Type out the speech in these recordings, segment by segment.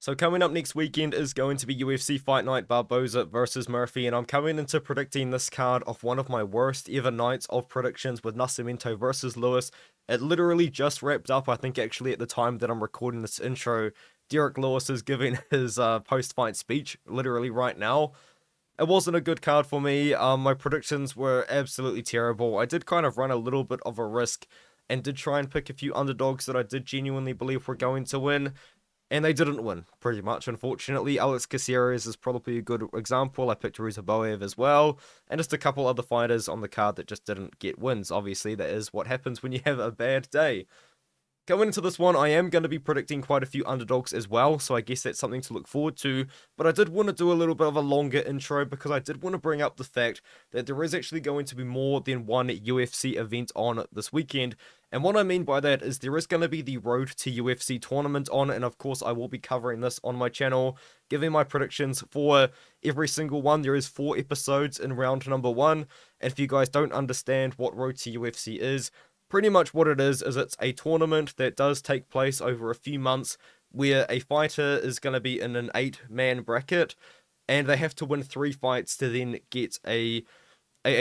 So coming up next weekend is going to be UFC Fight Night Barboza versus Murphy, and I'm coming into predicting this card off one of my worst ever nights of predictions with Nascimento versus Lewis. It literally just wrapped up, I think actually at the time that I'm recording this intro. Derek Lewis is giving his post-fight speech literally right now. It wasn't a good card for me. My predictions were absolutely terrible. I did kind of run a little bit of a risk and did try and pick a few underdogs that I did genuinely believe were going to win. And they didn't win, pretty much, unfortunately. Alex Caceres is probably a good example. I picked Ruzaboev as well. And just a couple other fighters on the card that just didn't get wins. Obviously, that is what happens when you have a bad day. Going into this one, I am going to be predicting quite a few underdogs as well, so I guess that's something to look forward to. But I did want to do a little bit of a longer intro because I did want to bring up the fact that there is actually going to be more than one UFC event on this weekend. And what I mean by that is there is going to be the Road to UFC tournament on, and of course I will be covering this on my channel, giving my predictions for every single one. There is 4 episodes in round number 1, and if you guys don't understand what Road to UFC is, pretty much what it is it's a tournament that does take place over a few months where a fighter is going to be in an 8-man bracket and they have to win 3 fights to then get a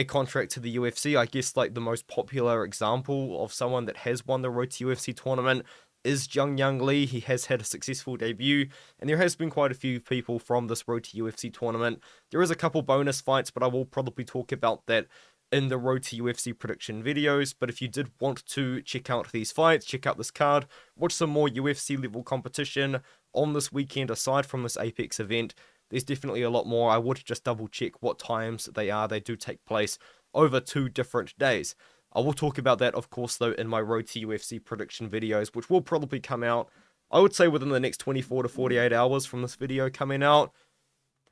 contract to the UFC. I guess like the most popular example of someone that has won the Road to UFC tournament is Young Lee. He has had a successful debut, and there has been quite a few people from this Road to UFC tournament. There is a couple bonus fights, but I will probably talk about that in the Road to UFC prediction videos. But if you did want to check out these fights, check out this card, watch some more UFC level competition on this weekend aside from this Apex event, there's definitely a lot more. I would just double check what times they are. They do take place over 2 different days. I will talk about that, of course, though, in my Road to UFC prediction videos, which will probably come out, I would say, within the next 24 to 48 hours from this video coming out.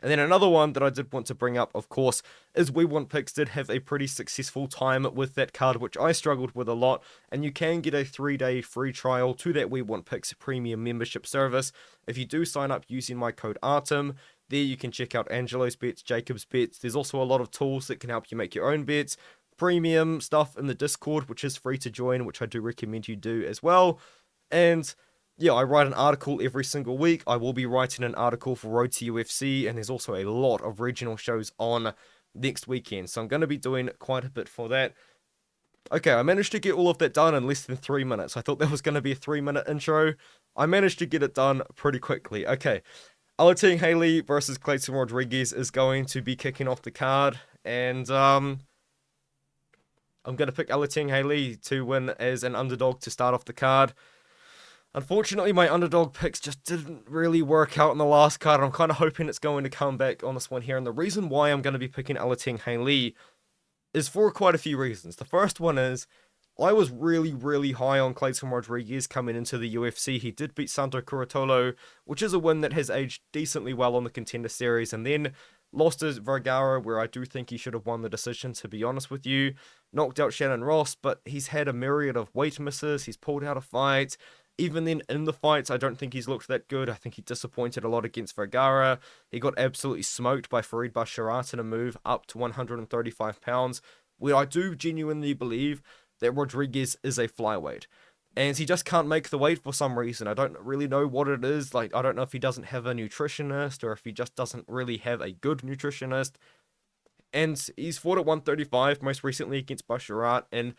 And then another one that I did want to bring up, of course, is We Want Picks did have a pretty successful time with that card, which I struggled with a lot, and you can get a 3-day free trial to that We Want Picks premium membership service if you do sign up using my code ARTEM. There you can check out Angelo's bets, Jacob's bets. There's also a lot of tools that can help you make your own bets, premium stuff in the Discord, which is free to join, which I do recommend you do as well. And yeah, I write an article every single week. I will be writing an article for Road to UFC, and there's also a lot of regional shows on next weekend. So I'm going to be doing quite a bit for that. Okay, I managed to get all of that done in less than 3 minutes. I thought that was going to be a 3-minute intro. I managed to get it done pretty quickly. Okay, Alatengheili versus Kleydson Rodrigues is going to be kicking off the card, and I'm going to pick Alatengheili to win as an underdog to start off the card. Unfortunately, my underdog picks just didn't really work out in the last card. I'm kind of hoping it's going to come back on this one here. And the reason why I'm going to be picking Alatengheili is for quite a few reasons. The first one is I was really high on Kleydson Rodrigues coming into the UFC. He did beat Santo Curatolo, which is a win that has aged decently well on the Contender Series. And then lost to Vergara, where I do think he should have won the decision, to be honest with you. Knocked out Shannon Ross, but he's had a myriad of weight misses. He's pulled out of fights. Even then, in the fights, I don't think he's looked that good. I think he disappointed a lot against Vergara. He got absolutely smoked by Farid Basharat in a move up to 135 pounds, where I do genuinely believe that Rodrigues is a flyweight. And he just can't make the weight for some reason. I don't really know what it is. Like, I don't know if he doesn't have a nutritionist or if he just doesn't really have a good nutritionist. And he's fought at 135, most recently against Basharat, and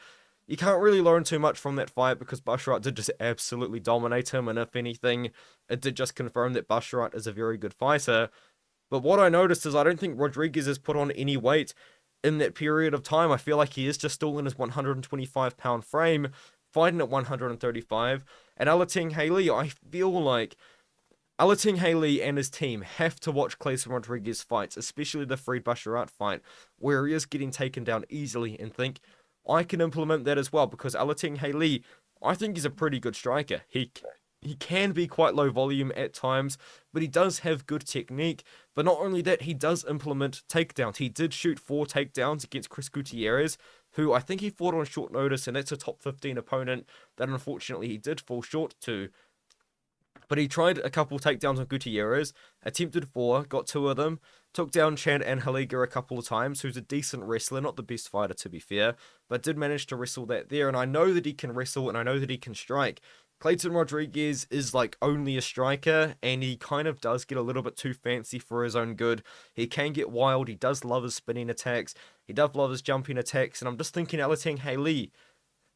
you can't really learn too much from that fight because Basharat did just absolutely dominate him, and if anything, it did just confirm that Basharat is a very good fighter. But what I noticed is I don't think Rodrigues has put on any weight in that period of time. I feel like he is just still in his 125-pound frame, fighting at 135. And Alatengheili, I feel like Alatengheili and his team have to watch Kleydson Rodrigues fights, especially the Farid Basharat fight, where he is getting taken down easily, and think, I can implement that as well, because Alatengheili, I think he's a pretty good striker. He can be quite low volume at times, but he does have good technique. But not only that, he does implement takedowns. He did shoot 4 takedowns against Chris Gutierrez, who I think he fought on short notice, and that's a top 15 opponent that unfortunately he did fall short to. But he tried a couple takedowns on Gutierrez, attempted 4, got 2 of them, took down Chad Anheliga a couple of times, who's a decent wrestler, not the best fighter to be fair, but did manage to wrestle that there. And I know that he can wrestle, and I know that he can strike, Kleydson Rodrigues is like only a striker, and he kind of does get a little bit too fancy for his own good. He can get wild, he does love his spinning attacks, he does love his jumping attacks, and I'm just thinking Alatengheili,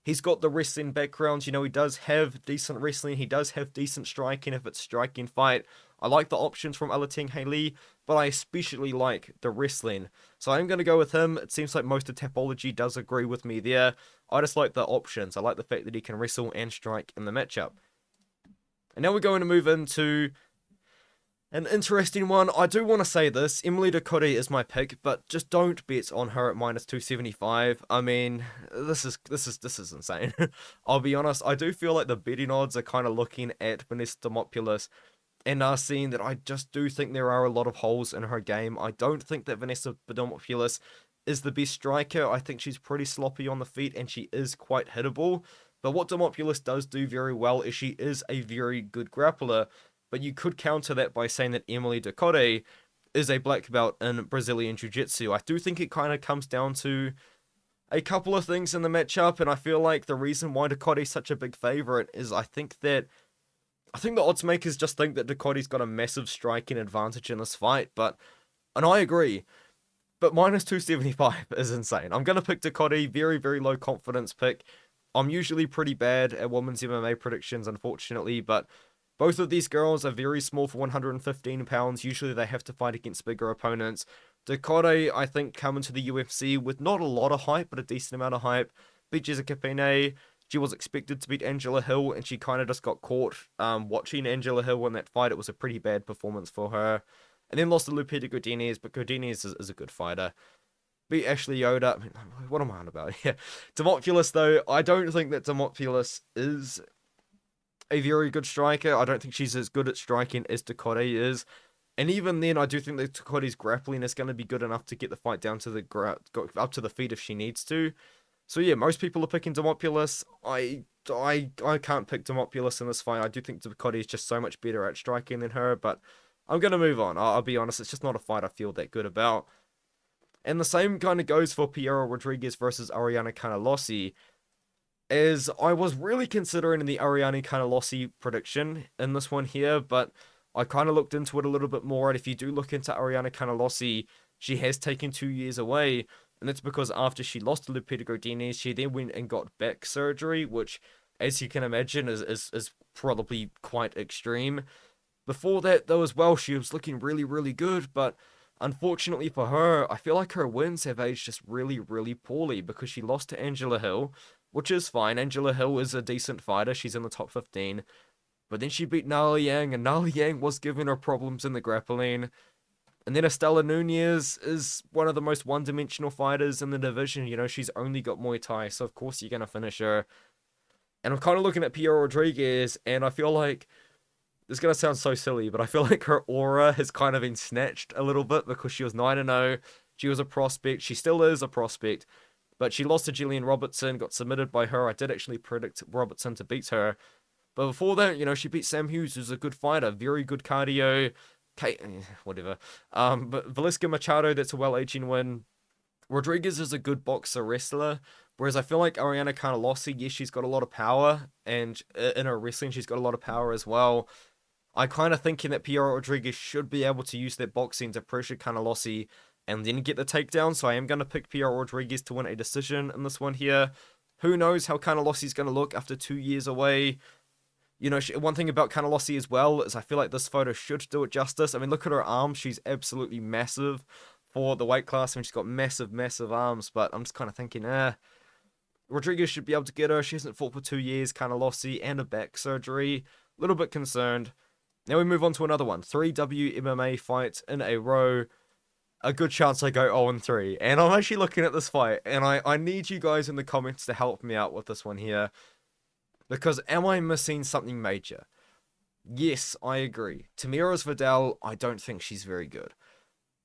he's got the wrestling background, you know, he does have decent wrestling, he does have decent striking if it's striking fight. I like the options from Alatengheili, but I especially like the wrestling. So I'm going to go with him. It seems like most of Tapology does agree with me there. I just like the options. I like the fact that he can wrestle and strike in the matchup. And now we're going to move into an interesting one. I do want to say this. Emily Ducote is my pick, but just don't bet on her at minus 275. I mean, this is insane. I'll be honest. I do feel like the betting odds are kind of looking at Vanessa Demopolous and are seeing that I just do think there are a lot of holes in her game. I don't think that Vanessa Demopolous is the best striker. I think she's pretty sloppy on the feet and she is quite hittable. But what Demopolous does do very well is she is a very good grappler. But you could counter that by saying that Emily Ducote is a black belt in Brazilian Jiu-Jitsu. I do think it kind of comes down to a couple of things in the matchup, and I feel like the reason why Ducote is such a big favorite is I think the odds makers just think that Ducote's got a massive striking advantage in this fight, and I agree. But minus 275 is insane. I'm going to pick Ducote, very, very low confidence pick. I'm usually pretty bad at women's MMA predictions, unfortunately, but both of these girls are very small for 115 pounds. Usually they have to fight against bigger opponents. Ducote, I think, come into the UFC with not a lot of hype, but a decent amount of hype. Beat Jessica Penne. She was expected to beat Angela Hill, and she kind of just got caught watching Angela Hill in that fight. It was a pretty bad performance for her. And then lost to Lupita Godinez, but Godinez is a good fighter. Beat Ashley Yoda. I mean, what am I on about? Yeah. Demopolous, though, I don't think that Demopolous is a very good striker. I don't think she's as good at striking as Ducote is. And even then, I do think that Ducote's grappling is going to be good enough to get the fight down to the up to the feet if she needs to. So yeah, most people are picking Demopolous. I can't pick Demopolous in this fight. I do think Ducote is just so much better at striking than her, but I'm going to move on. I'll be honest, it's just not a fight I feel that good about. And the same kind of goes for Piera Rodrigues versus Ariane Carnelossi, as I was really considering the Ariane Carnelossi prediction in this one here, but I kind of looked into it a little bit more, and if you do look into Ariane Carnelossi, she has taken 2 years away, and that's because after she lost to Lupita Godinez, she then went and got back surgery, which, as you can imagine, is probably quite extreme. Before that, though, as well, she was looking really, really good, but unfortunately for her, I feel like her wins have aged just really, really poorly, because she lost to Angela Hill, which is fine. Angela Hill is a decent fighter. She's in the top 15. But then she beat Nala Yang, and Nala Yang was giving her problems in the grappling. And then Estela Nunez is one of the most one-dimensional fighters in the division. You know, she's only got Muay Thai, so of course you're going to finish her. And I'm kind of looking at Piera Rodrigues, and I feel like, this is going to sound so silly, but I feel like her aura has kind of been snatched a little bit because she was 9-0. She was a prospect. She still is a prospect. But she lost to Jillian Robertson, got submitted by her. I did actually predict Robertson to beat her. But before that, you know, she beat Sam Hughes, who's a good fighter. Very good cardio. Whatever. But Velisca Machado, that's a well-aging win. Rodrigues is a good boxer wrestler. Whereas I feel like Ariane Carnelossi, yes, she's got a lot of power. And in her wrestling, she's got a lot of power as well. I'm kind of thinking that Piera Rodrigues should be able to use that boxing to pressure Carnelossi and then get the takedown, so I am going to pick Piera Rodrigues to win a decision in this one here. Who knows how Carnelossi's going to look after 2 years away. You know, one thing about Carnelossi as well is I feel like this photo should do it justice. I mean, look at her arms. She's absolutely massive for the weight class. I mean, she's got massive, massive arms, but I'm just kind of thinking, Rodrigues should be able to get her. She hasn't fought for 2 years, Carnelossi, and a back surgery. A little bit concerned. Now we move on to another one. 3 WMMA fights in a row. A good chance I go 0-3. And I'm actually looking at this fight, and I need you guys in the comments to help me out with this one here. Because am I missing something major? Yes, I agree. Tamires Vidal, I don't think she's very good.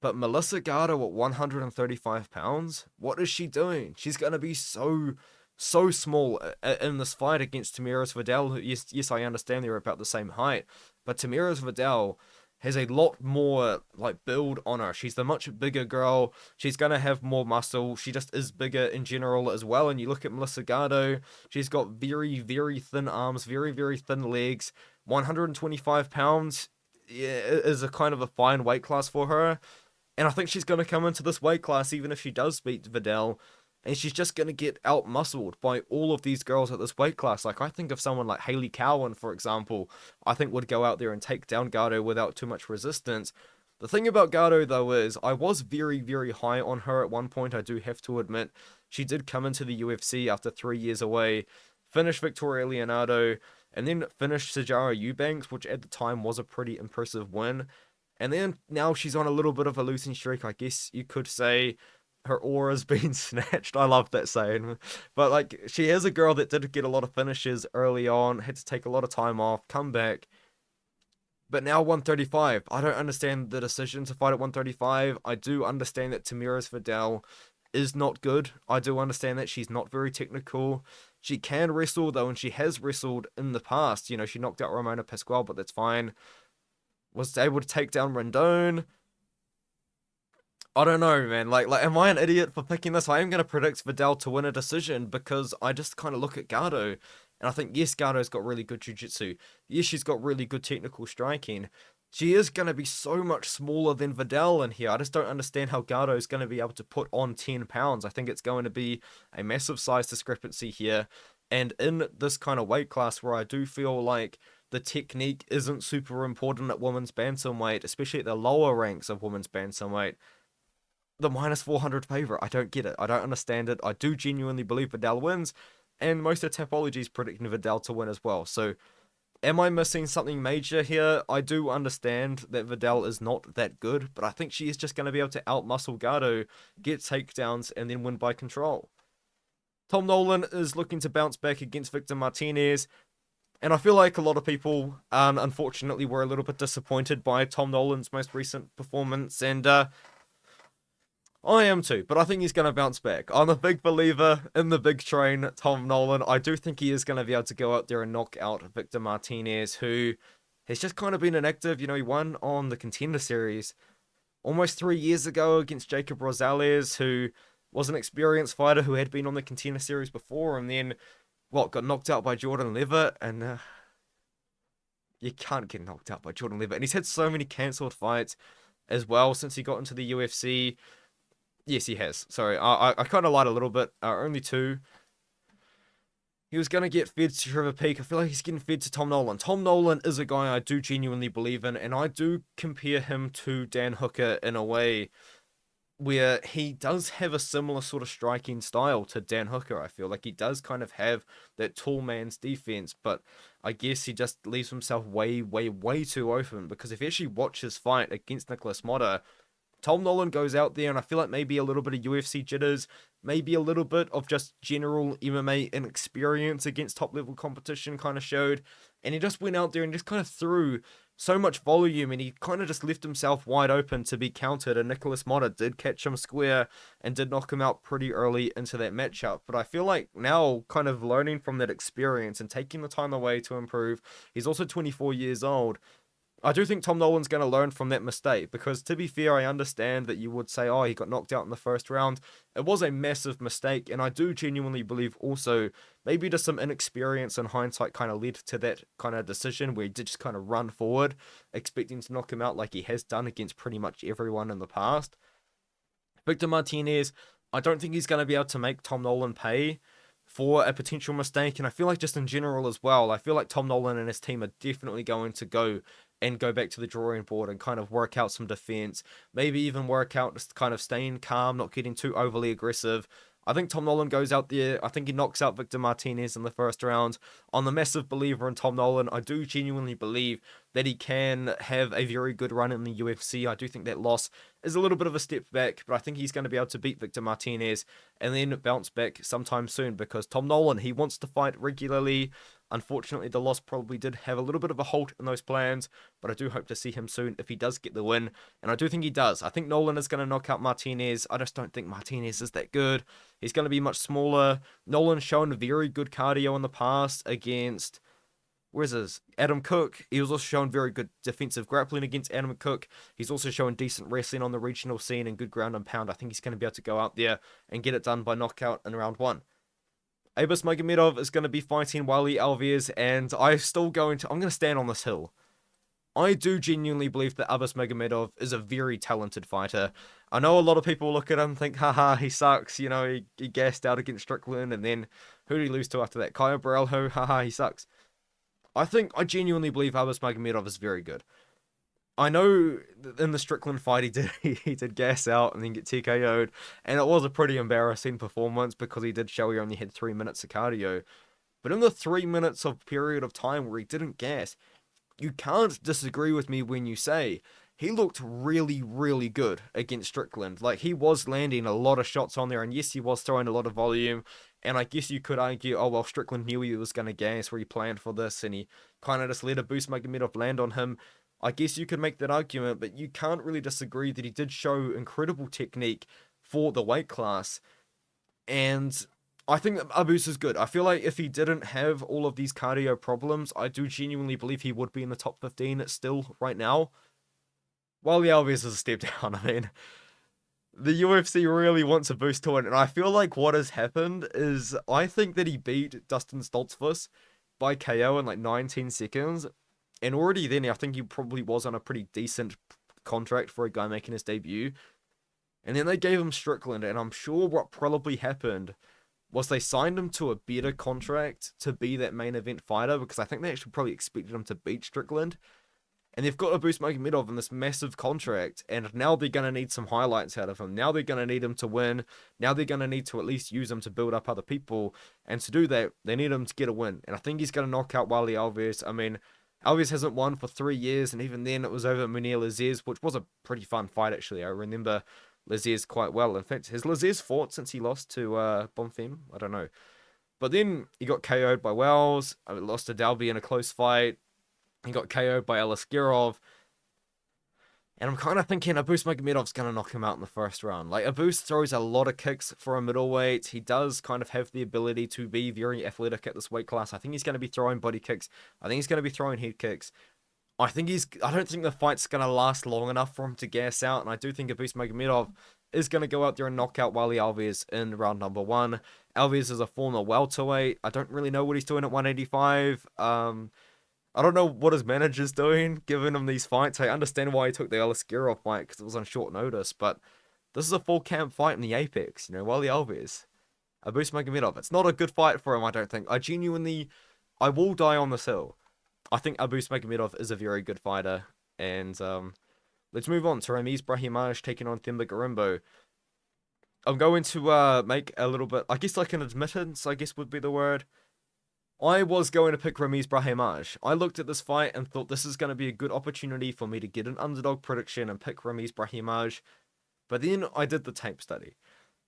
But Melissa Gatto at 135 pounds? What is she doing? She's going to be so small in this fight against Tamires Vidal. Yes, I understand they're about the same height. But Tamires Vidal has a lot more like build on her. She's the much bigger girl. She's gonna have more muscle. She just is bigger in general as well. And you look at Melissa Gatto, she's got very, very thin arms, very, very thin legs. 125 pounds is a kind of a fine weight class for her. And I think she's gonna come into this weight class even if she does beat Vidal. And she's just going to get out-muscled by all of these girls at this weight class. Like, I think of someone like Hayley Cowan, for example, I think would go out there and take down Gatto without too much resistance. The thing about Gatto, though, is I was very, very high on her at one point, I do have to admit. She did come into the UFC after 3 years away, finish Victoria Leonardo, and then finish Sijara Eubanks, which at the time was a pretty impressive win. And then now she's on a little bit of a losing streak, I guess you could say. Her aura's been snatched. I love that saying. But, like, she is a girl that did get a lot of finishes early on, had to take a lot of time off, come back. But now 135. I don't understand the decision to fight at 135. I do understand that Tamires Vidal is not good. I do understand that she's not very technical. She can wrestle, though, and she has wrestled in the past. You know, she knocked out Ramona Pascual, but that's fine. Was able to take down Rendon. I don't know, man. Like, am I an idiot for picking this? I am going to predict Vidal to win a decision because I just kind of look at Gatto and I think, yes, Gatto's got really good jiu-jitsu. Yes, she's got really good technical striking. She is going to be so much smaller than Vidal in here. I just don't understand how Gatto's going to be able to put on 10 pounds. I think it's going to be a massive size discrepancy here. And in this kind of weight class where I do feel like the technique isn't super important at women's bantamweight, especially at the lower ranks of women's bantamweight, the minus 400 favorite. I don't get it. I don't understand it. I do genuinely believe Vidal wins, and most of Tapology is predicting Vidal to win as well. So, am I missing something major here? I do understand that Vidal is not that good, but I think she is just going to be able to outmuscle Gatto, get takedowns, and then win by control. Tom Nolan is looking to bounce back against Victor Martinez, and I feel like a lot of people, unfortunately, were a little bit disappointed by Tom Nolan's most recent performance, and I am too, but I think he's going to bounce back. I'm a big believer in the big train, Tom Nolan. I do think he is going to be able to go out there and knock out Victor Martinez, who has just kind of been inactive. You know, he won on the Contender Series almost 3 years ago against Jacob Rosales, who was an experienced fighter who had been on the Contender Series before, and then, got knocked out by Jordan Levitt, and you can't get knocked out by Jordan Levitt. And he's had so many cancelled fights as well since he got into the UFC. Yes, he has. Sorry, I kind of lied a little bit. Only 2. He was going to get fed to Trevor Peak. I feel like he's getting fed to Tom Nolan. Tom Nolan is a guy I do genuinely believe in, and I do compare him to Dan Hooker in a way where he does have a similar sort of striking style to Dan Hooker. I feel like he does kind of have that tall man's defense, but I guess he just leaves himself way, way, way too open, because if you actually watch his fight against Nicholas Motta, Tom Nolan goes out there, and I feel like maybe a little bit of UFC jitters, maybe a little bit of just general MMA inexperience against top-level competition kind of showed, and he just went out there and just kind of threw so much volume, and he kind of just left himself wide open to be countered, and Nicholas Motta did catch him square and did knock him out pretty early into that matchup. But I feel like now, kind of learning from that experience and taking the time away to improve, he's also 24 years old, I do think Tom Nolan's going to learn from that mistake, because to be fair, I understand that you would say, oh, he got knocked out in the first round. It was a massive mistake, and I do genuinely believe also maybe just some inexperience and hindsight kind of led to that kind of decision where he did just kind of run forward, expecting to knock him out like he has done against pretty much everyone in the past. Victor Martinez, I don't think he's going to be able to make Tom Nolan pay for a potential mistake, and I feel like just in general as well, I feel like Tom Nolan and his team are definitely going to go back to the drawing board and kind of work out some defense, maybe even work out just kind of staying calm, not getting too overly aggressive. I think Tom Nolan goes out there, I think he knocks out Victor Martinez in the first round. I'm a massive believer in Tom Nolan. I do genuinely believe that he can have a very good run in the UFC. I do think that loss is a little bit of a step back, but I think he's going to be able to beat Victor Martinez and then bounce back sometime soon, because Tom Nolan, he wants to fight regularly. Unfortunately, the loss probably did have a little bit of a halt in those plans, but I do hope to see him soon if he does get the win, and I do think he does. I think Nolan is going to knock out Martinez. I just don't think Martinez is that good. He's going to be much smaller. Nolan's shown very good cardio in the past against Whereas Adam Cook, he was also showing very good defensive grappling against Adam Cook. He's also showing decent wrestling on the regional scene and good ground and pound. I think he's going to be able to go out there and get it done by knockout in round 1. Abus Magomedov is going to be fighting Warlley Alves, and I'm going to stand on this hill. I do genuinely believe that Abus Magomedov is a very talented fighter. I know a lot of people look at him and think, haha, he sucks, he gassed out against Strickland, and then who did he lose to after that? Caio Borralho, haha, he sucks. I genuinely believe Abus Magomedov is very good. I know in the Strickland fight he did gas out and then get TKO'd, and it was a pretty embarrassing performance because he did show he only had 3 minutes of cardio. But in the 3 minutes of period of time where he didn't gas, you can't disagree with me when you say he looked really, really good against Strickland. Like, he was landing a lot of shots on there, and yes, he was throwing a lot of volume, and I guess you could argue, oh, well, Strickland knew he was going to gas, where he planned for this, and he kind of just let Abus Magomedov land on him. I guess you could make that argument, but you can't really disagree that he did show incredible technique for the weight class, and I think that Abus is good. I feel like if he didn't have all of these cardio problems, I do genuinely believe he would be in the top 15 still right now. While the Alves is a step down, I mean, the UFC really wants Abus to win, and I feel like what has happened is I think that he beat Dustin Stoltzfus by KO in like 19 seconds, and already then I think he probably was on a pretty decent contract for a guy making his debut, and then they gave him Strickland, and I'm sure what probably happened was they signed him to a better contract to be that main event fighter, because I think they actually probably expected him to beat Strickland. And they've got Abus Magomedov in this massive contract, and now they're going to need some highlights out of him. Now they're going to need him to win. Now they're going to need to at least use him to build up other people. And to do that, they need him to get a win. And I think he's going to knock out Warlley Alves. I mean, Alves hasn't won for 3 years, and even then it was over Munir Lazzez, which was a pretty fun fight, actually. I remember Lazzez quite well. In fact, has Lazzez fought since he lost to Bonfim? I don't know. But then he got KO'd by Wells. Lost to Dalby in a close fight. He got KO'd by Aliskerov. And I'm kind of thinking Abus Magomedov's going to knock him out in the first round. Like, Abus throws a lot of kicks for a middleweight. He does kind of have the ability to be very athletic at this weight class. I think he's going to be throwing body kicks. I think he's going to be throwing head kicks. I don't think the fight's going to last long enough for him to gas out. And I do think Abus Magomedov is going to go out there and knock out Warlley Alves in round number 1. Alves is a former welterweight. I don't really know what he's doing at 185. I don't know what his manager's doing, giving him these fights. I understand why he took the Aliskerov fight, because it was on short notice, but this is a full camp fight in the Apex, Warlley Alves. Abus Magomedov. It's not a good fight for him, I don't think. I will die on this hill. I think Abus Magomedov is a very good fighter, and let's move on to Ramiz Brahimaj taking on Themba Gorimbo. I'm going to make a little bit, I guess like an admittance, I guess would be the word. I was going to pick Ramiz Brahimaj. I looked at this fight and thought this is going to be a good opportunity for me to get an underdog prediction and pick Ramiz Brahimaj. But then I did the tape study.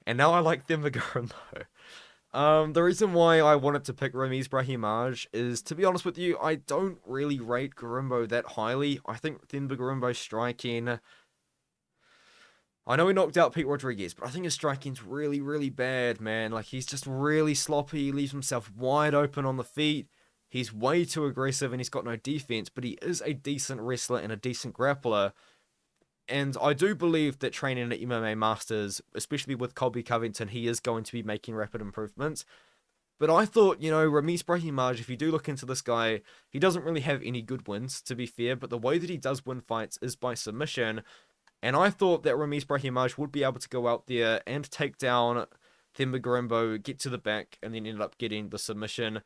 And now I like Themba Gorimbo. The reason why I wanted to pick Ramiz Brahimaj is, to be honest with you, I don't really rate Gorimbo that highly. I think Themba Gorimbo's striking... I know he knocked out Pete Rodrigues, but I think his striking's really, really bad, man. Like, he's just really sloppy. He leaves himself wide open on the feet. He's way too aggressive, and he's got no defense, but he is a decent wrestler and a decent grappler. And I do believe that training at MMA Masters, especially with Colby Covington, he is going to be making rapid improvements. But I thought, Ramiz Brahimaj, if you do look into this guy, he doesn't really have any good wins, to be fair, but the way that he does win fights is by submission. And I thought that Ramiz Brahimaj would be able to go out there and take down Themba Gorimbo, get to the back, and then ended up getting the submission.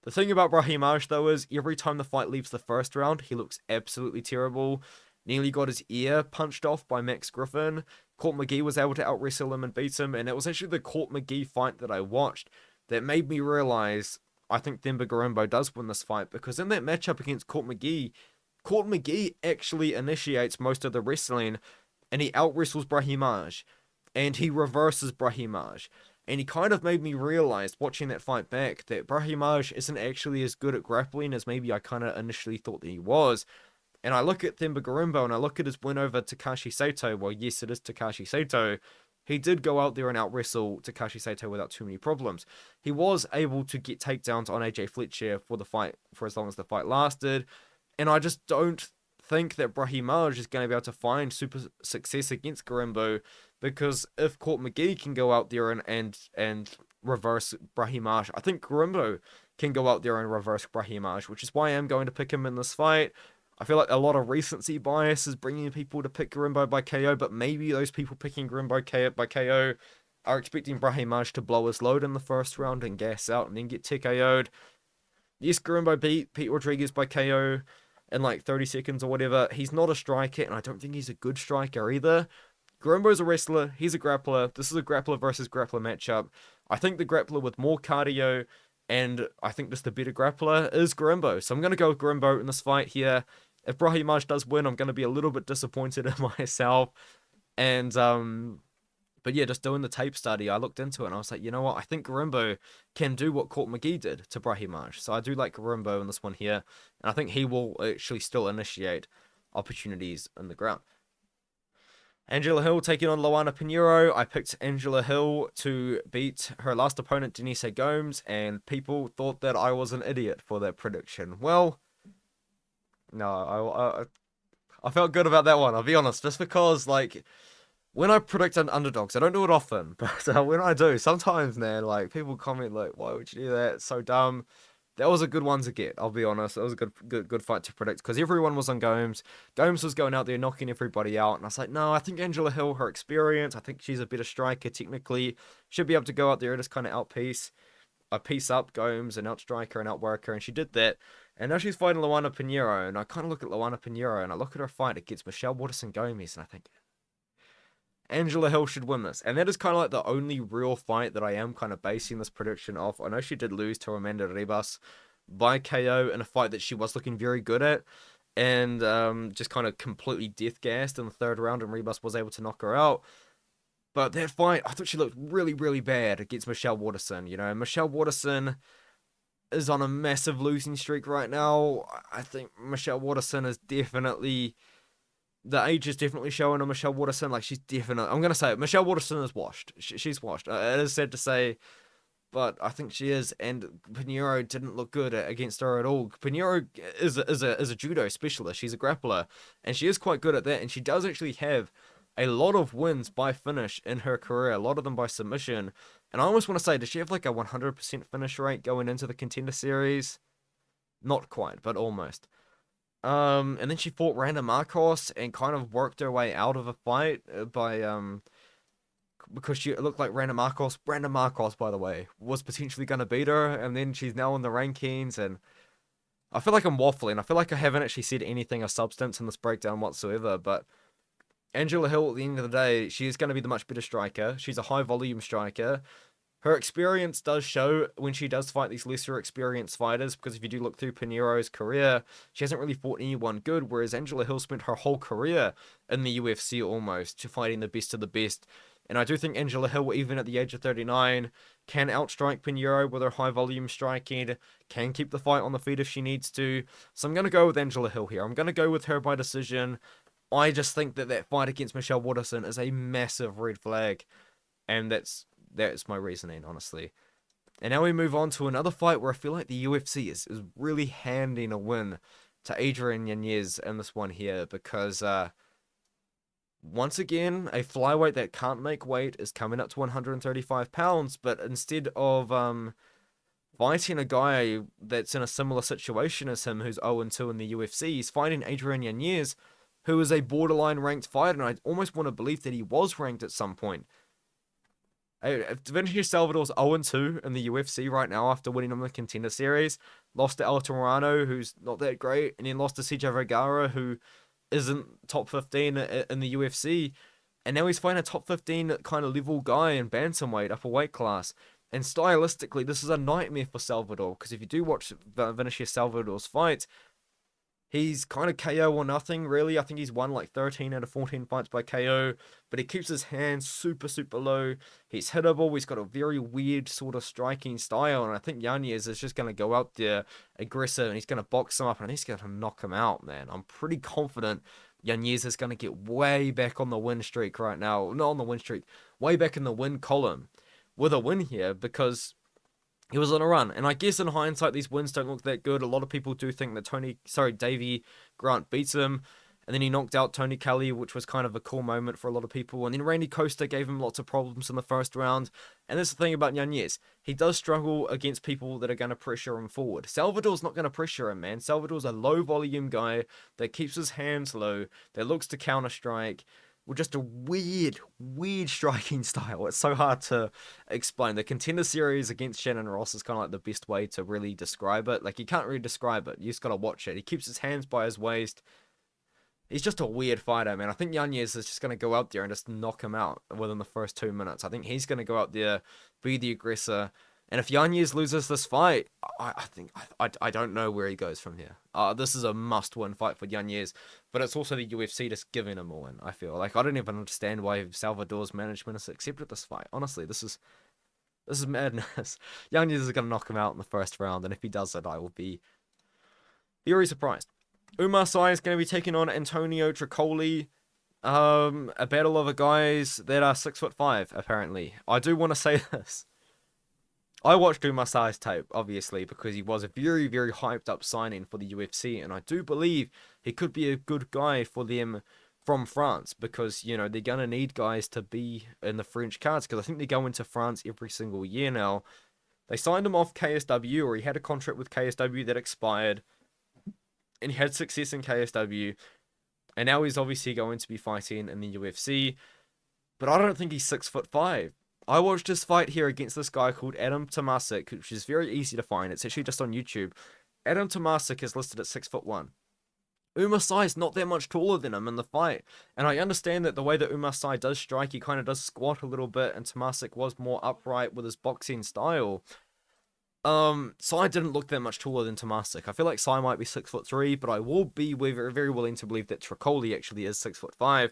The thing about Brahimaj, though, is every time the fight leaves the first round, he looks absolutely terrible. Nearly got his ear punched off by Max Griffin. Court McGee was able to out-wrestle him and beat him, and it was actually the Court McGee fight that I watched that made me realize I think Themba Gorimbo does win this fight, because in that matchup against Court McGee actually initiates most of the wrestling, and he out-wrestles Brahimaj, and he reverses Brahimaj. And he kind of made me realize, watching that fight back, that Brahimaj isn't actually as good at grappling as maybe I kind of initially thought that he was. And I look at Themba Gorimbo, and I look at his win over Takashi Sato. Well, yes, it is Takashi Sato. he did go out there and out-wrestle Takashi Saito without too many problems. He was able to get takedowns on AJ Fletcher for the fight, for as long as the fight lasted, and I just don't think that Brahimaj is going to be able to find super success against Gorimbo, because if Court McGee can go out there and reverse Brahimaj, I think Gorimbo can go out there and reverse Brahimaj, which is why I am going to pick him in this fight. I feel like a lot of recency bias is bringing people to pick Gorimbo by KO, but maybe those people picking Gorimbo by KO are expecting Brahimaj to blow his load in the first round and gas out and then get TKO'd. Yes, Gorimbo beat Pete Rodrigues by KO in like 30 seconds or whatever. He's not a striker, and I don't think he's a good striker either. Gorimbo's a wrestler. He's a grappler. This is a grappler versus grappler matchup. I think the grappler with more cardio, and I think just the better grappler, is Gorimbo. So I'm going to go with Gorimbo in this fight here. If Brahimaj does win, I'm going to be a little bit disappointed in myself. And, but yeah, just doing the tape study, I looked into it and I was like, you know what? I think Gorimbo can do what Court McGee did to Brahimaj. So I do like Gorimbo in this one here. And I think he will actually still initiate opportunities in the ground. Angela Hill taking on Luana Pinheiro. I picked Angela Hill to beat her last opponent, Denise Gomes, and people thought that I was an idiot for that prediction. Well, no, I felt good about that one, I'll be honest, just because, like, when I predict underdogs, I don't do it often, but when I do, sometimes, man, like, people comment, like, why would you do that? It's so dumb. That was a good one to get, I'll be honest. It was a good fight to predict, because everyone was on Gomes. Gomes was going out there knocking everybody out, and I was like, no, I think Angela Hill, her experience, I think she's a better striker technically, should be able to go out there and just kind of piece up Gomes and outstrike her and outwork her, and she did that. And now she's fighting Luana Pinheiro, and I kind of look at Luana Pinheiro, and I look at her fight against Michelle Waterson Gomez, and I think Angela Hill should win this. And that is kind of like the only real fight that I am kind of basing this prediction off. I know she did lose to Amanda Ribas by KO in a fight that she was looking very good at, and just kind of completely death-gassed in the third round, and Ribas was able to knock her out. But that fight, I thought she looked really, really bad against Michelle Waterson. You know, Michelle Waterson is on a massive losing streak right now. I think Michelle Waterson is definitely... The age is definitely showing on Michelle Waterson. Like, she's definitely... I'm going to say it. Michelle Waterson is washed. She's washed. It is sad to say, but I think she is. And Pinheiro didn't look good against her at all. Pinheiro is a judo specialist. She's a grappler. And she is quite good at that. And she does actually have a lot of wins by finish in her career. A lot of them by submission. And I almost want to say, does she have like a 100% finish rate going into the Contender Series? Not quite, but almost. And then she fought Randa Marcos and kind of worked her way out of a fight by, because she looked like Randa Marcos, by the way, was potentially going to beat her, and then she's now in the rankings, and I feel like I'm waffling. I feel like I haven't actually said anything of substance in this breakdown whatsoever, but Angela Hill, at the end of the day, she is going to be the much better striker. She's a high-volume striker. Her experience does show when she does fight these lesser experienced fighters, because if you do look through Pinheiro's career, she hasn't really fought anyone good, whereas Angela Hill spent her whole career in the UFC almost, to fighting the best of the best. And I do think Angela Hill, even at the age of 39, can outstrike Pinheiro with her high-volume striking, can keep the fight on the feet if she needs to. So I'm going to go with Angela Hill here. I'm going to go with her by decision. I just think that fight against Michelle Waterson is a massive red flag, and that's my reasoning, honestly. And now we move on to another fight where I feel like the UFC is really handing a win to Adrian Yanez in this one here, because once again, a flyweight that can't make weight is coming up to 135 pounds, but instead of fighting a guy that's in a similar situation as him, who's 0-2 in the UFC, he's fighting Adrian Yanez, who is a borderline ranked fighter, and I almost want to believe that he was ranked at some point. Vinicius Salvador's 0-2 in the UFC right now after winning on the Contender Series. Lost to Lerone, who's not that great, and then lost to CJ Vergara, who isn't top 15 in the UFC. And now he's fighting a top 15 kind of level guy in bantamweight, upper weight class. And stylistically, this is a nightmare for Salvador, because if you do watch Vinicius Salvador's fights, he's kind of KO or nothing, really. I think he's won like 13 out of 14 fights by KO, but he keeps his hands super, super low. He's hittable. He's got a very weird sort of striking style, and I think Yanez is just going to go out there aggressive, and he's going to box him up, and he's going to knock him out, man. I'm pretty confident Yanez is going to get way back on the win streak right now. Not on the win streak, way back in the win column with a win here because he was on a run. And I guess in hindsight, these wins don't look that good. A lot of people do think that Davy Grant beats him. And then he knocked out Tony Kelly, which was kind of a cool moment for a lot of people. And then Randy Costa gave him lots of problems in the first round. And that's the thing about Yanez. He does struggle against people that are going to pressure him forward. Salvador's not going to pressure him, man. Salvador's a low-volume guy that keeps his hands low, that looks to counter-strike, with just a weird striking style. It's so hard to explain. The Contender Series against Shannon Ross is kind of like the best way to really describe it. Like, you can't really describe it. You just got to watch it. He keeps his hands by his waist. He's just a weird fighter, man. I think Yanez is just going to go out there and just knock him out within the first 2 minutes. I think he's going to go out there, be the aggressor. And if Yanez loses this fight, I don't know where he goes from here. This is a must-win fight for Yanez. But it's also the UFC just giving him a win, I feel. Like, I don't even understand why Salvador's management has accepted this fight. Honestly, this is madness. Yanez is going to knock him out in the first round. And if he does it, I will be very surprised. Oumar Sy is going to be taking on Antonio Trocoli. A battle of guys that are 6'5", apparently. I do want to say this. I watched Oumar Sy's tape, obviously, because he was a very, very hyped up signing for the UFC, and I do believe he could be a good guy for them from France, because, you know, they're going to need guys to be in the French cards, because I think they go into France every single year now. They signed him off KSW, or he had a contract with KSW that expired, and he had success in KSW, and now he's obviously going to be fighting in the UFC, but I don't think he's 6'5". I watched his fight here against this guy called Adam Tomasik, which is very easy to find. It's actually just on YouTube. Adam Tomasik is listed at 6'1". Oumar Sy is not that much taller than him in the fight, and I understand that the way that Oumar Sy does strike, he kind of does squat a little bit, and Tomasik was more upright with his boxing style. Sy didn't look that much taller than Tomasik. I feel like Sy might be 6'3", but I will be very, very willing to believe that Trocoli actually is 6'5".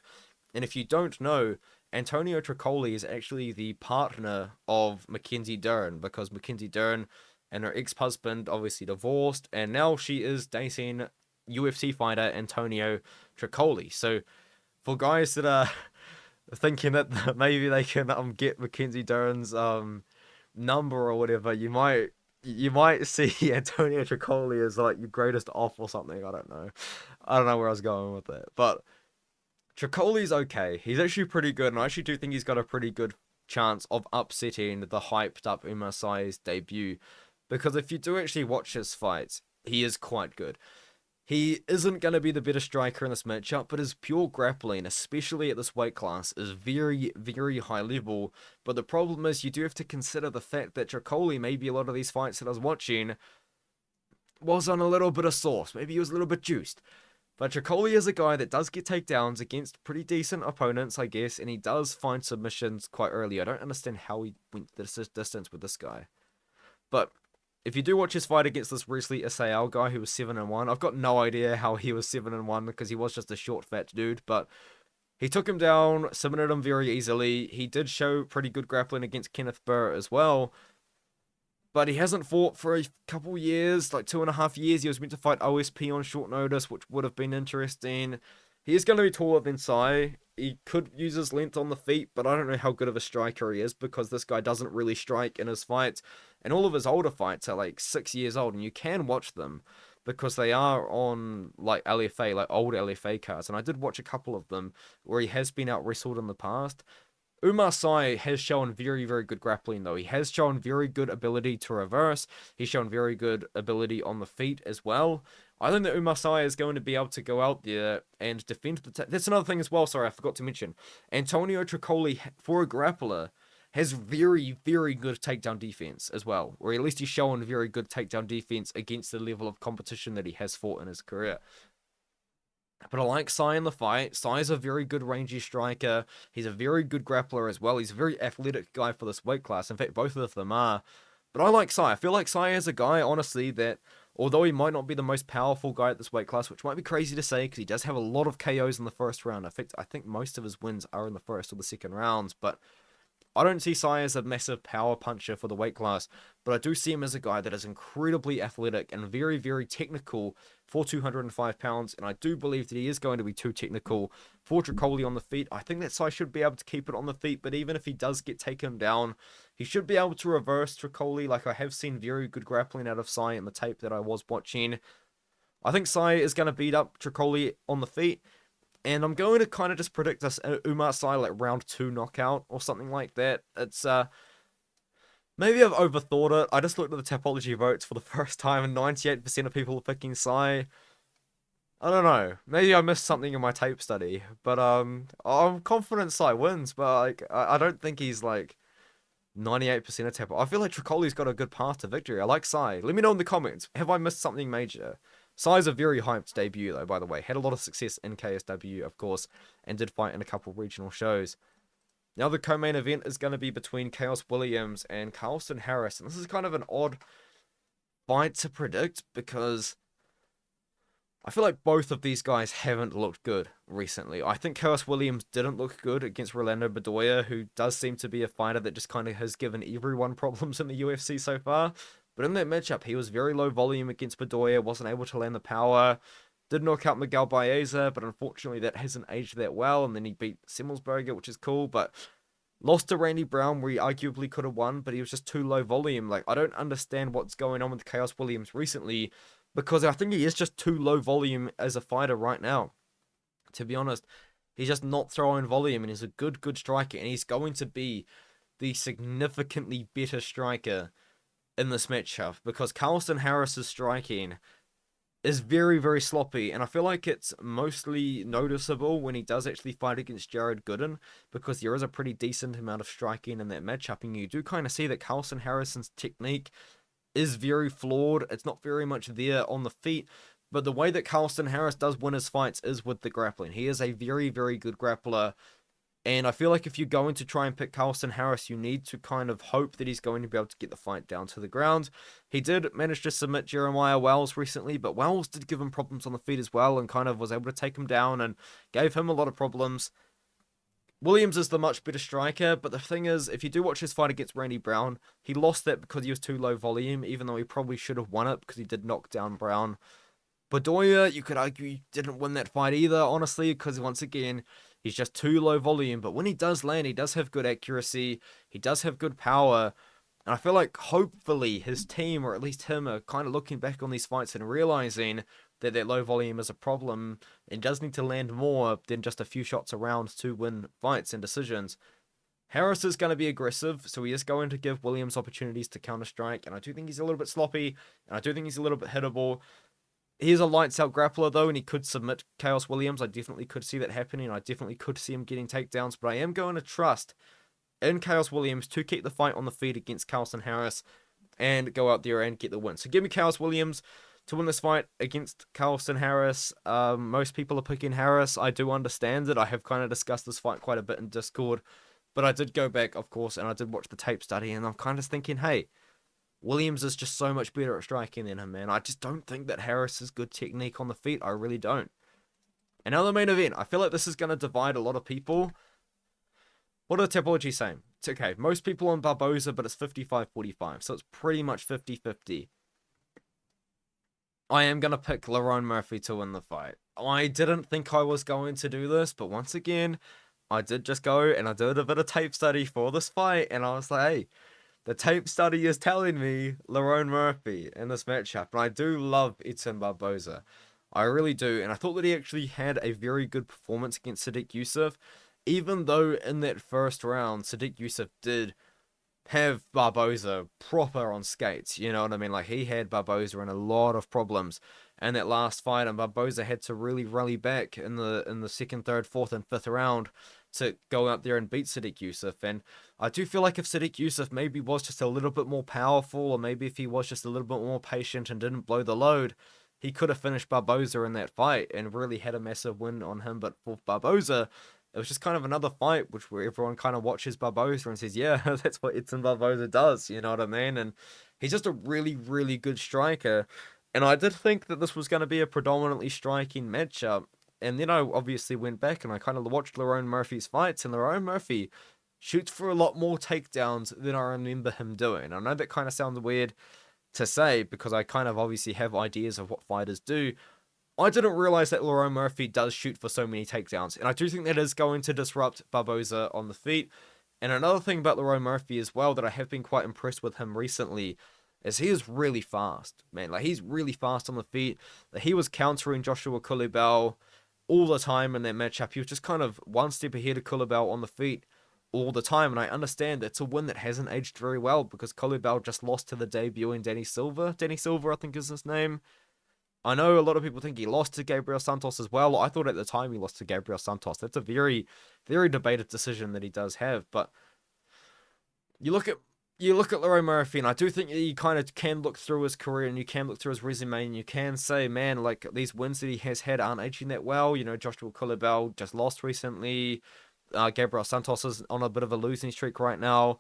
And if you don't know, Antonio Trocoli is actually the partner of Mackenzie Dern, because Mackenzie Dern and her ex-husband obviously divorced, and now she is dating UFC fighter Antonio Trocoli. So for guys that are thinking that maybe they can get Mackenzie Dern's number or whatever, you might see Antonio Trocoli as like your greatest off or something. I don't know where I was going with that, but Trocoli's okay. He's actually pretty good, and I actually do think he's got a pretty good chance of upsetting the hyped up Oumar Sy's debut, because if you do actually watch his fights, he is quite good. He isn't going to be the better striker in this matchup, but his pure grappling, especially at this weight class, is very, very high level. But the problem is, you do have to consider the fact that Trocoli, maybe a lot of these fights that I was watching, was on a little bit of sauce. Maybe he was a little bit juiced. But Trocoli is a guy that does get takedowns against pretty decent opponents, I guess, and he does find submissions quite early. I don't understand how he went this distance with this guy. But if you do watch his fight against this Wesley Isao guy who was 7-1, I've got no idea how he was 7-1, because he was just a short, fat dude, but he took him down, submitted him very easily. He did show pretty good grappling against Kenneth Burr as well, but he hasn't fought for a couple years, like 2.5 years. He was meant to fight OSP on short notice, which would have been interesting. He is going to be taller than Sy. He could use his length on the feet, but I don't know how good of a striker he is, because this guy doesn't really strike in his fights. And all of his older fights are like 6 years old, and you can watch them because they are on like LFA, like old LFA cards. And I did watch a couple of them where he has been out wrestled in the past. Oumar Sy has shown very, very good grappling, though. He has shown very good ability to reverse. He's shown very good ability on the feet as well. I think that Oumar Sy is going to be able to go out there and defend the... That's another thing as well, sorry, I forgot to mention. Antonio Trocoli, for a grappler, has very, very good takedown defense as well. Or at least he's shown very good takedown defense against the level of competition that he has fought in his career. But I like Sy in the fight. Sy's a very good rangy striker. He's a very good grappler as well. He's a very athletic guy for this weight class. In fact, both of them are. But I like Sy. I feel like Sy is a guy, honestly, that although he might not be the most powerful guy at this weight class, which might be crazy to say because he does have a lot of KOs in the first round. In fact, I think most of his wins are in the first or the second rounds. But I don't see Sai as a massive power puncher for the weight class, but I do see him as a guy that is incredibly athletic and very, very technical for 205 pounds, and I do believe that he is going to be too technical for Trocoli on the feet. I think that Sai should be able to keep it on the feet, but even if he does get taken down, he should be able to reverse Trocoli. Like, I have seen very good grappling out of Sai in the tape that I was watching. I think Sai is going to beat up Trocoli on the feet, and I'm going to kind of just predict this Oumar Sai like round 2 knockout or something like that. It's maybe I've overthought it. I just looked at the Tapology votes for the first time, and 98% of people are picking Sai. I don't know. Maybe I missed something in my tape study, but I'm confident Sai wins. But like, I don't think he's like 98% of Tapo. I feel like Trocoli's got a good path to victory. I like Sai. Let me know in the comments. Have I missed something major? Sai's a very hyped debut, though, by the way. Had a lot of success in KSW, of course, and did fight in a couple regional shows. Now the co-main event is going to be between Khaos Williams and Carlston Harris. And this is kind of an odd fight to predict because I feel like both of these guys haven't looked good recently. I think Khaos Williams didn't look good against Rolando Bedoya, who does seem to be a fighter that just kind of has given everyone problems in the UFC so far. But in that matchup, he was very low volume against Bedoya, wasn't able to land the power, did knock out Miguel Baeza, but unfortunately that hasn't aged that well, and then he beat Semmelsberger, which is cool, but lost to Randy Brown, where he arguably could have won, but he was just too low volume. Like, I don't understand what's going on with Khaos Williams recently, because I think he is just too low volume as a fighter right now. To be honest, he's just not throwing volume, and he's a good striker, and he's going to be the significantly better striker in this matchup, because Carlston Harris's striking is very, very sloppy, and I feel like it's mostly noticeable when he does actually fight against Jared Gooden, because there is a pretty decent amount of striking in that matchup, and you do kind of see that Carlston Harrison's technique is very flawed. It's not very much there on the feet, but the way that Carlston Harris does win his fights is with the grappling. He is a very, very good grappler, and I feel like if you're going to try and pick Carlston Harris, you need to kind of hope that he's going to be able to get the fight down to the ground. He did manage to submit Jeremiah Wells recently, but Wells did give him problems on the feet as well and kind of was able to take him down and gave him a lot of problems. Williams is the much better striker, but the thing is, if you do watch his fight against Randy Brown, he lost that because he was too low volume, even though he probably should have won it because he did knock down Brown. Bedoya, you could argue he didn't win that fight either, honestly, because once again, he's just too low volume, but when he does land, he does have good accuracy, he does have good power, and I feel like hopefully his team, or at least him, are kind of looking back on these fights and realizing that that low volume is a problem and does need to land more than just a few shots around to win fights and decisions. Harris is going to be aggressive, so he is going to give Williams opportunities to counter-strike, and I do think he's a little bit sloppy, and I do think he's a little bit hittable. He is a lights-out grappler, though, and he could submit Khaos Williams. I definitely could see that happening. I definitely could see him getting takedowns, but I am going to trust in Khaos Williams to keep the fight on the feet against Carlston Harris and go out there and get the win. So give me Khaos Williams to win this fight against Carlston Harris. Most people are picking Harris. I do understand it. I have kind of discussed this fight quite a bit in Discord, but I did go back, of course, and I did watch the tape study, and I'm kind of thinking, hey, Williams is just so much better at striking than him, man. I just don't think that Harris has good technique on the feet. I really don't. And now the main event. I feel like this is going to divide a lot of people. What are the Tapology saying? It's okay. Most people on Barboza, but it's 55-45. So it's pretty much 50-50. I am going to pick Lerone Murphy to win the fight. I didn't think I was going to do this, but once again, I did just go and I did a bit of tape study for this fight, and I was like, hey, the tape study is telling me Lerone Murphy in this matchup. And I do love Edson Barboza. I really do. And I thought that he actually had a very good performance against Sadiq Yusuff. Even though in that first round, Sadiq Yusuff did have Barboza proper on skates. You know what I mean? Like, he had Barboza in a lot of problems in that last fight. And Barboza had to really rally back in the second, third, fourth, and fifth round to go out there and beat Sadiq Yusuff. And I do feel like if Sadiq Yusuff maybe was just a little bit more powerful, or maybe if he was just a little bit more patient and didn't blow the load, he could have finished Barboza in that fight and really had a massive win on him. But for Barboza, it was just kind of another fight where everyone kind of watches Barboza and says, yeah, that's what Edson Barboza does, you know what I mean? And he's just a really, really good striker. And I did think that this was going to be a predominantly striking matchup. And then I obviously went back and I kind of watched Lerone Murphy's fights, and Lerone Murphy shoots for a lot more takedowns than I remember him doing. I know that kind of sounds weird to say because I kind of obviously have ideas of what fighters do. I didn't realize that Lerone Murphy does shoot for so many takedowns, and I do think that is going to disrupt Barboza on the feet. And another thing about Lerone Murphy as well that I have been quite impressed with him recently is he is really fast, man. Like, he's really fast on the feet. He was countering Joshua Culibao all the time in that matchup. He was just kind of one step ahead of Culibao on the feet all the time, and I understand it's a win that hasn't aged very well because Culibao just lost to the debuting Danny Silva. Danny Silva, I think is his name. I know a lot of people think he lost to Gabriel Santos as well. I thought at the time he lost to Gabriel Santos. That's a very, very debated decision that he does have. But you look at Lerone Murphy, and I do think you kind of can look through his career and you can look through his resume and you can say, man, like these wins that he has had aren't aging that well. You know, Joshua Culibao just lost recently. Gabriel Santos is on a bit of a losing streak right now.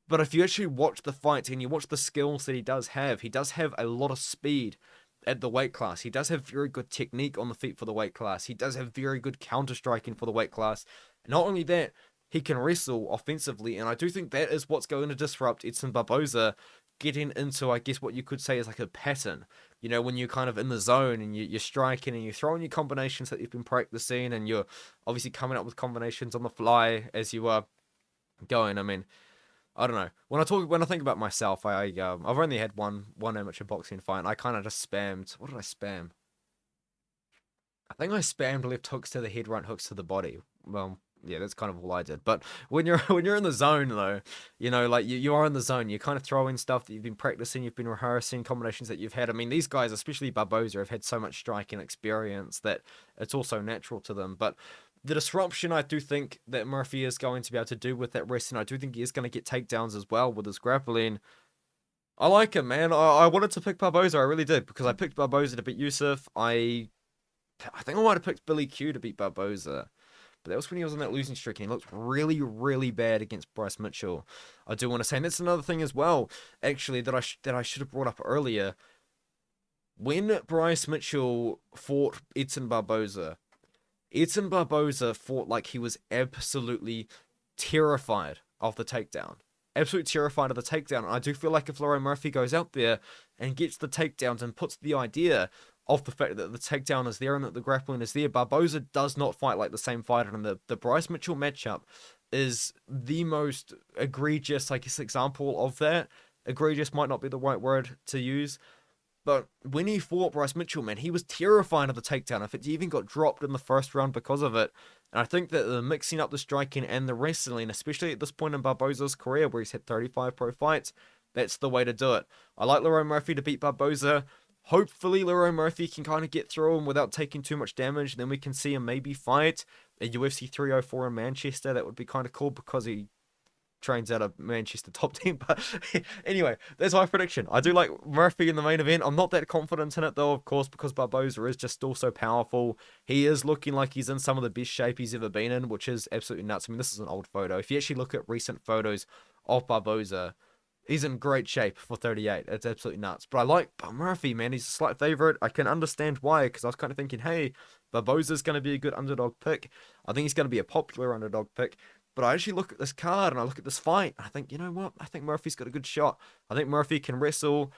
But if you actually watch the fights and you watch the skills that he does have a lot of speed at the weight class. He does have very good technique on the feet for the weight class. He does have very good counter striking for the weight class. And not only that, he can wrestle offensively, and I do think that is what's going to disrupt Edson Barboza getting into, I guess, what you could say is like a pattern. You know, when you're kind of in the zone and you're striking and you're throwing your combinations that you've been practicing, and you're obviously coming up with combinations on the fly as you are going. I mean, I don't know. When I think about myself, I've only had one amateur boxing fight. And I kind of just spammed. What did I spam? I think I spammed left hooks to the head, right hooks to the body. Well, yeah, that's kind of all I did. But when you're in the zone though, you know, like you are in the zone. You're kind of throwing stuff that you've been practicing, you've been rehearsing, combinations that you've had. I mean, these guys, especially Barboza, have had so much striking experience that it's also natural to them. But the disruption I do think that Murphy is going to be able to do with that wrestling, I do think he is going to get takedowns as well with his grappling. I like him, man. I wanted to pick Barboza, I really did, because I picked Barboza to beat Yusuf. I think I might have picked Billy Q to beat Barboza. But that was when he was on that losing streak, and he looked really, really bad against Bryce Mitchell. I do want to say, and that's another thing as well, actually, that I should have brought up earlier. When Bryce Mitchell fought Edson Barboza fought like he was absolutely terrified of the takedown. Absolutely terrified of the takedown. And I do feel like if Lerone Murphy goes out there and gets the takedowns and puts the idea of the fact that the takedown is there and that the grappling is there, Barboza does not fight like the same fighter. And the Bryce Mitchell matchup is the most egregious, I guess, example of that. Egregious might not be the right word to use. But when he fought Bryce Mitchell, man, he was terrifying of the takedown. In fact, he even got dropped in the first round because of it. And I think that the mixing up the striking and the wrestling, especially at this point in Barboza's career where he's had 35 pro fights, that's the way to do it. I like Lerone Murphy to beat Barboza. Hopefully Lerone Murphy can kind of get through him without taking too much damage. And then we can see him maybe fight a UFC 304 in Manchester. That would be kind of cool because he trains out of Manchester top team. But anyway, that's my prediction. I do like Murphy in the main event. I'm not that confident in it though, of course, because Barboza is just still so powerful. He is looking like he's in some of the best shape he's ever been in, which is absolutely nuts. I mean, this is an old photo. If you actually look at recent photos of Barboza, he's in great shape for 38. It's absolutely nuts. But I like Murphy, man. He's a slight favorite. I can understand why, because I was kind of thinking, hey, Barboza's going to be a good underdog pick. I think he's going to be a popular underdog pick. But I actually look at this card and I look at this fight and I think, you know what? I think Murphy's got a good shot. I think Murphy can wrestle.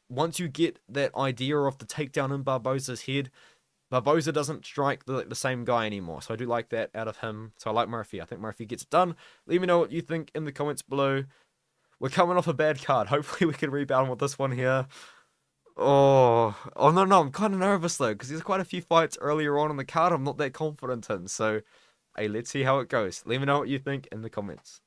Once you get that idea of the takedown in Barboza's head, Barboza doesn't strike the same guy anymore. So I do like that out of him. So I like Murphy. I think Murphy gets it done. Let me know what you think in the comments below. We're coming off a bad card. Hopefully we can rebound with this one here. Oh no, I'm kind of nervous though, because there's quite a few fights earlier on in the card I'm not that confident in. So, hey, let's see how it goes. Let me know what you think in the comments.